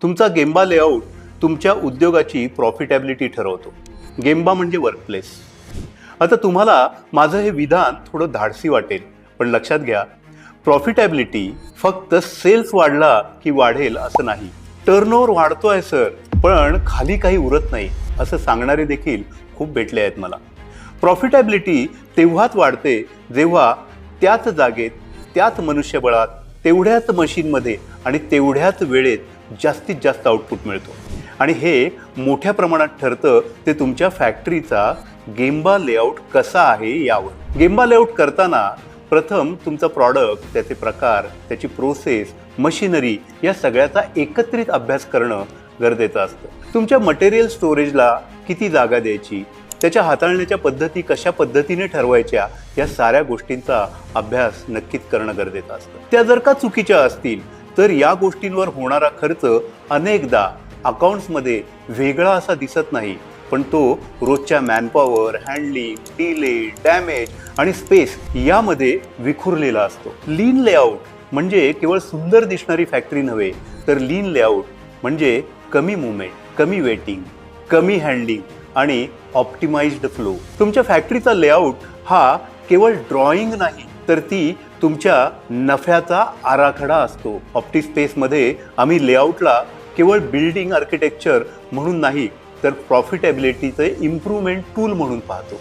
तुमचा gemba layout तुमच्या उद्योगाची प्रॉफिटॅबिलिटी ठरवतो. गेम्बा म्हणजे वर्कप्लेस. आता तुम्हाला माझं हे विधान थोडं धाडसी वाटेल, पण लक्षात घ्या, प्रॉफिटॅबिलिटी फक्त सेल्स वाढला की वाढेल असं नाही. टर्नओव्हर वाढतोय सर, पण खाली काही उरत नाही असं सांगणारे देखील खूप भेटले आहेत मला. प्रॉफिटॅबिलिटी तेव्हाच वाढते जेव्हा त्याच जागेत, त्याच मनुष्यबळात, तेवढ्याच मशीनमध्ये आणि तेवढ्याच वेळेत जास्तीत जास्त आउटपुट मिळतो. आणि हे मोठ्या प्रमाणात ठरतं ते तुमच्या फॅक्टरीचा गेम्बा लेआउट कसा आहे यावर. गेम्बा लेआउट करताना प्रथम तुमचा प्रॉडक्ट, त्याचे प्रकार, त्याची प्रोसेस, मशिनरी या सगळ्याचा एकत्रित अभ्यास करणं गरजेचं असतं. तुमच्या मटेरियल स्टोरेजला किती जागा द्यायची, त्याच्या हाताळण्याच्या पद्धती कशा पद्धतीने ठरवायच्या, या साऱ्या गोष्टींचा अभ्यास नक्कीच करणं गरजेचं असतं. त्या जर का चुकीच्या असतील तर या गोष्टींवर होणारा खर्च अनेकदा अकाउंट्समध्ये वेगळा असा दिसत नाही, पण तो रोजच्या मॅनपॉवर, हँडलिंग, डिले, डॅमेज आणि स्पेस यामध्ये विखुरलेला असतो. लीन लेआउट म्हणजे केवळ सुंदर दिसणारी फॅक्टरी नव्हे, तर लीन लेआउट म्हणजे कमी मुवमेंट, कमी वेटिंग, कमी हँडलिंग आणि ऑप्टिमाइज्ड फ्लो. तुमच्या फॅक्टरीचा लेआउट हा केवळ ड्रॉइंग नाही, तर ती तुमच्या नफ्याचा आराखडा असतो. ऑप्टिस्पेसमध्ये आम्ही लेआउटला केवळ बिल्डिंग आर्किटेक्चर म्हणून नाही, तर प्रॉफिटॅबिलिटीचे इम्प्रूव्हमेंट टूल म्हणून पाहतो.